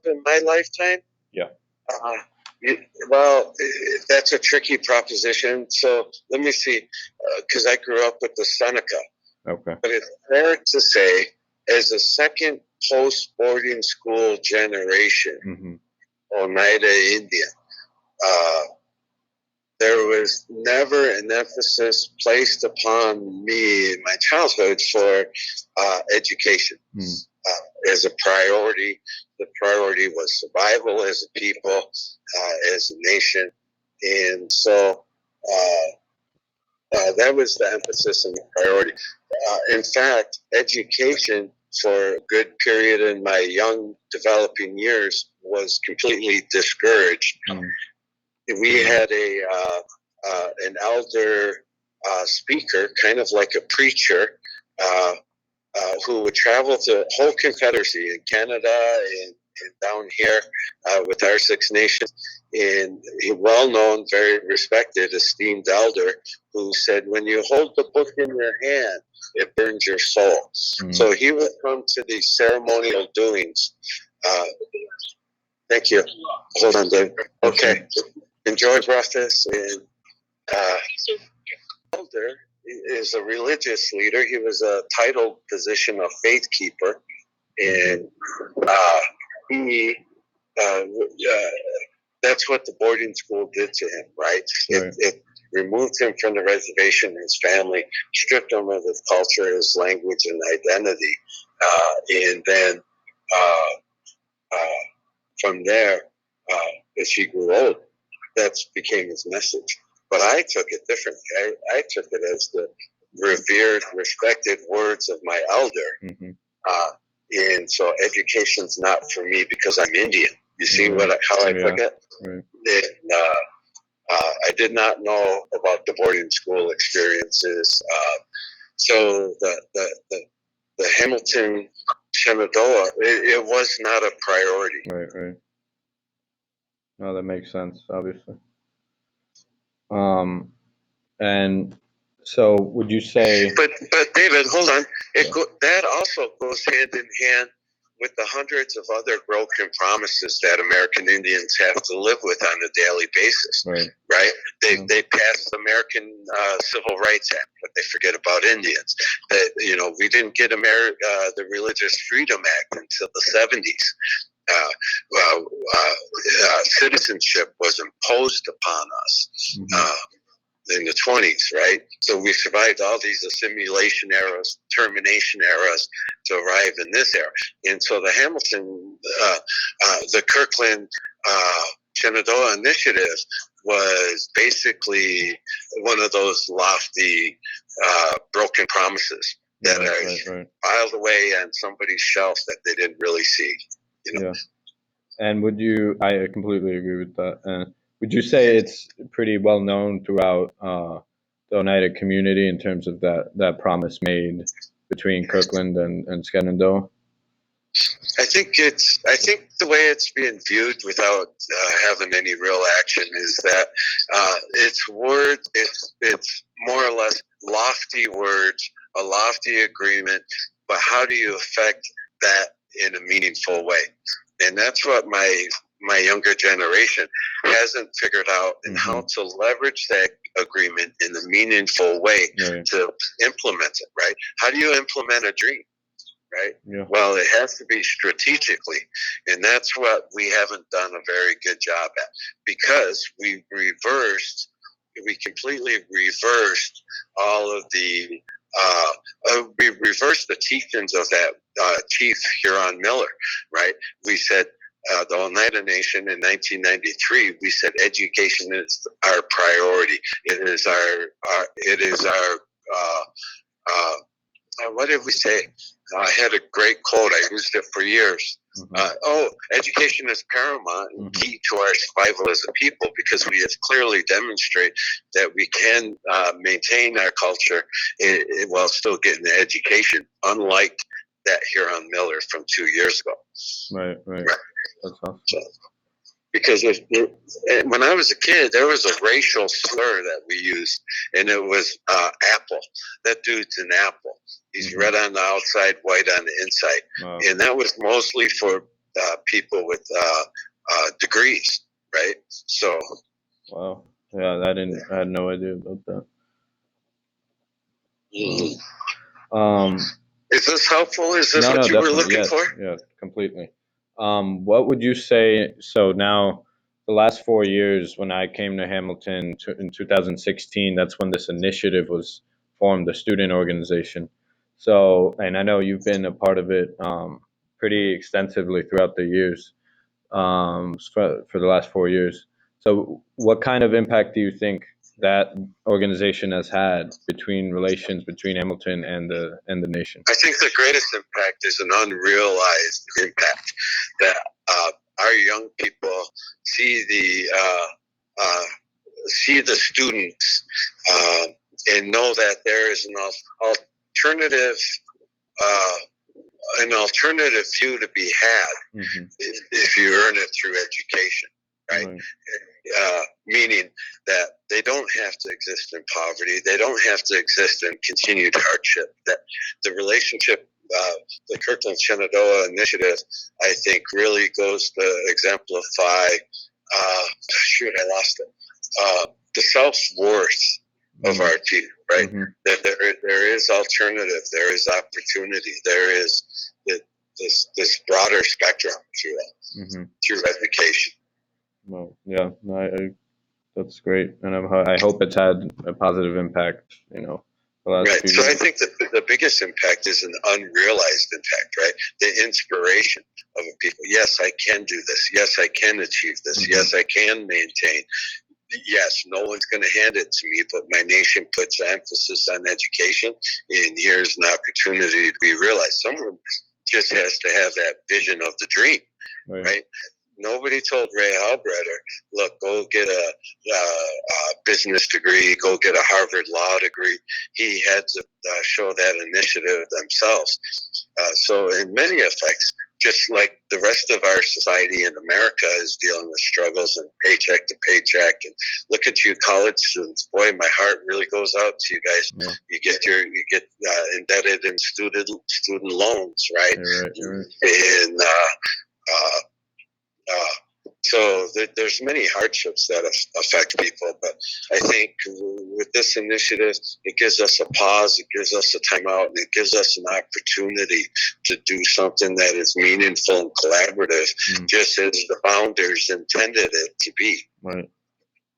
in my lifetime? Yeah. Uh, well, that's a tricky proposition. So let me see, because I grew up with the Seneca. Okay. But it's fair to say, as a second post-boarding school generation, Oneida Indian, there was never an emphasis placed upon me in my childhood for education as a priority. The priority was survival as a people, as a nation. And so that was the emphasis and the priority. In fact, education for a good period in my young developing years was completely discouraged. We had an elder speaker, kind of like a preacher, who would travel the whole Confederacy in Canada and down here with our Six Nations. And a well-known, very respected, esteemed elder who said, when you hold the book in your hand, it burns your soul. So he would come to these ceremonial doings. Thank you. Hold on, Dave. Okay. Enjoy breakfast. And elder is a religious leader. He was a titled position of faith keeper. And he that's what the boarding school did to him, right? It removed him from the reservation, his family, stripped him of his culture, his language, and identity. And then from there, as he grew old, that became his message. But I took it differently. I took it as the revered, respected words of my elder. And so education's not for me because I'm Indian. You see how I took it? And, I did not know about the boarding school experiences. So the Hamilton Shenandoah, it was not a priority. Right. No, that makes sense, obviously. And so would you say... But David, hold on. That also goes hand in hand with the hundreds of other broken promises that American Indians have to live with on a daily basis. Right? They passed the American Civil Rights Act, but they forget about Indians. That we didn't get the Religious Freedom Act until the 70s. Citizenship was imposed upon us in the 20s, right? So we survived all these assimilation eras, termination eras to arrive in this era. And so the Hamilton, the Kirkland Shenandoah Initiative was basically one of those lofty broken promises that are filed away on somebody's shelf that they didn't really see. Yeah. And I completely agree with that. Would you say it's pretty well known throughout the Oneida community in terms of that promise made between Kirkland and Shenandoah? I think the way it's being viewed without having any real action is that it's words. It's more or less lofty words, a lofty agreement, but how do you affect that in a meaningful way? And that's what my younger generation hasn't figured out, and how to leverage that agreement in a meaningful way to implement it, right? How do you implement a dream, right? Yeah. Well, it has to be strategically, and that's what we haven't done a very good job at, because we completely reversed all of the we reversed the teachings of that Chief Huron Miller, right? We said the Oneida Nation in 1993. We said education is our priority. It is our what did we say? I had a great quote. I used it for years. Education is paramount and key to our survival as a people, because we have clearly demonstrated that we can maintain our culture while still getting the education, unlike that Huron Miller from 2 years ago. Right. That's awesome. Because when I was a kid, there was a racial slur that we used, and it was apple. That dude's an apple. He's red on the outside, white on the inside. Wow. And that was mostly for people with degrees, right? So, wow, yeah, I had no idea about that. mm. Um, Is this helpful? Is this no, what no, you were definitely, looking yes, for? yeah, completely. What would you say? So now, the last 4 years, when I came to Hamilton in 2016, that's when this initiative was formed, the student organization. So, and I know you've been a part of it pretty extensively throughout the years, for the last 4 years. So, what kind of impact do you think that organization has had between relations between Hamilton and the nation? I think the greatest impact is an unrealized impact that our young people see the students uh, and know that there is alternative uh, an alternative view to be had Mm-hmm. if you earn it through education, right? Right. Meaning that they don't have to exist in poverty. They don't have to exist in continued hardship. That the relationship, the Kirkland Shenandoah initiative, I think, really goes to exemplify. Shoot, I lost it. The self worth of our people, right? Mm-hmm. That there is alternative, there is opportunity, there is this broader spectrum, if you will, Mm-hmm. through education. Well, yeah, no, that's great, and I hope it's had a positive impact. The last Right. few So I years. think that the biggest impact is an unrealized impact, right? The inspiration of people. Yes, I can do this. Yes, I can achieve this. Mm-hmm. Yes, I can maintain. Yes, no one's going to hand it to me, but my nation puts emphasis on education, and here's an opportunity to be realized. Someone just has to have that vision of the dream, right? Nobody told Ray Halbreder, look, go get a business degree, go get a Harvard Law degree. He had to show that initiative themselves. So, in many effects, just like the rest of our society in America is dealing with struggles and paycheck to paycheck, and look at you college students. Boy, my heart really goes out to you guys. Yeah. You get indebted in student loans, right? You're right. And so there's many hardships that affect people, but I think with this initiative, it gives us a pause, it gives us a timeout, and it gives us an opportunity to do something that is meaningful and collaborative, just as the founders intended it to be. Right.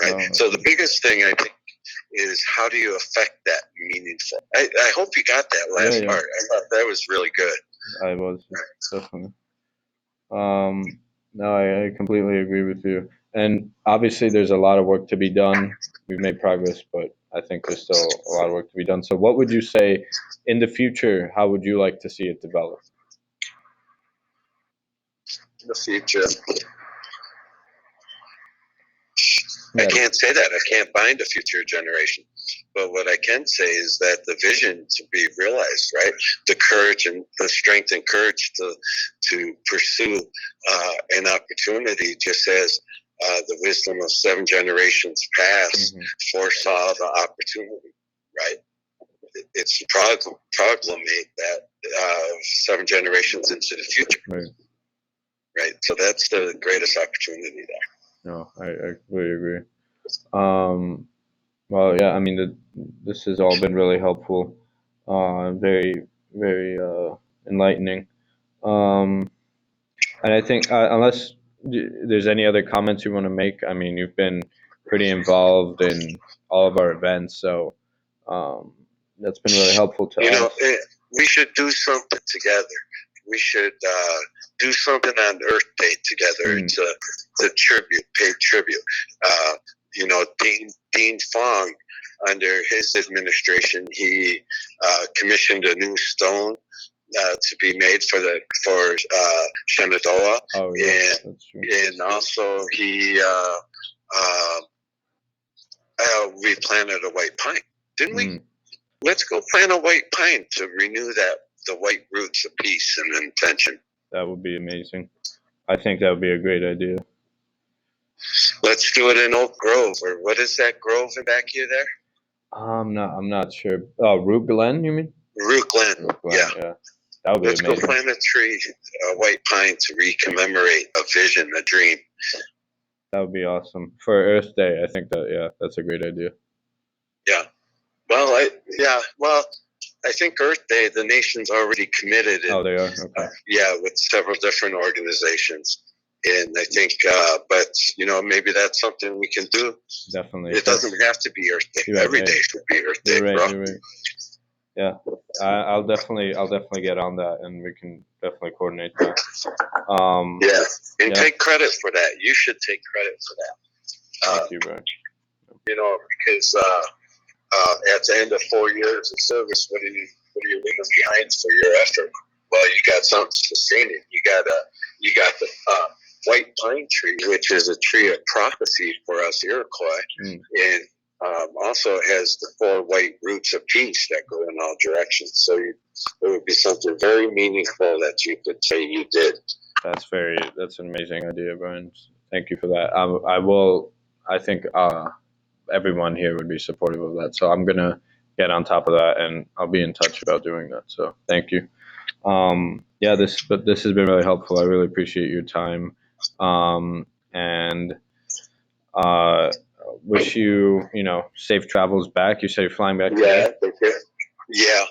Right. Wow. So the biggest thing I think is how do you affect that meaningful? I hope you got that last part. I thought that was really good. I was definitely. No, I completely agree with you. And obviously, there's a lot of work to be done. We've made progress, but I think there's still a lot of work to be done. So, what would you say in the future? How would you like to see it develop? The future. I can't say that. I can't bind a future generation. But what I can say is that the vision to be realized, right? The courage and the strength and courage to pursue an opportunity, just as the wisdom of 7 generations past foresaw the opportunity, right? It's proclamate that 7 generations into the future, right? So that's the greatest opportunity there. No, I completely agree. Well, yeah, I mean, this has all been really helpful, very, very enlightening. Um, and I think, unless there's any other comments you want to make, I mean, you've been pretty involved in all of our events, so that's been really helpful to us. We should do something together. We should do something on Earth Day together to pay tribute. Dean Fong, under his administration, he commissioned a new stone to be made for Shenandoah. Oh, yeah, that's true. And also he replanted a white pine, didn't we? Let's go plant a white pine to renew the white roots of peace and intention. That would be amazing. I think that would be a great idea. Let's do it in Oak Grove, or what is that grove in back here there? I'm not sure. Oh, Root Glen, you mean? Root Glen. Yeah. That would be Let's go amazing. plant a tree, a white pine, to recommemorate a vision, a dream. That would be awesome for Earth Day. I think that that's a great idea. Yeah. Well, I think Earth Day, the nation's already committed. Oh, they are. Okay. Yeah, with several different organizations, and I think, but maybe that's something we can do. Definitely. It doesn't have to be Earth Day. You're right, Every day should be Earth Day, You're right. bro. You're right. Yeah, I'll definitely get on that, and we can definitely coordinate that. Yeah, and take credit for that. You should take credit for that. Thank you, Brian. Because at the end of 4 years of service, what are you leaving behind for your effort? Well, you got something sustaining. You got the white pine tree, which is a tree of prophecy for us Iroquois, and also has the 4 white roots of peace that go in all directions. So it would be something very meaningful that you could say you did. That's an amazing idea, Brian. Thank you for that. I think everyone here would be supportive of that. So I'm gonna get on top of that, and I'll be in touch about doing that. So thank you. This has been really helpful. I really appreciate your time, and wish you safe travels back. You say you're flying back today? Yeah,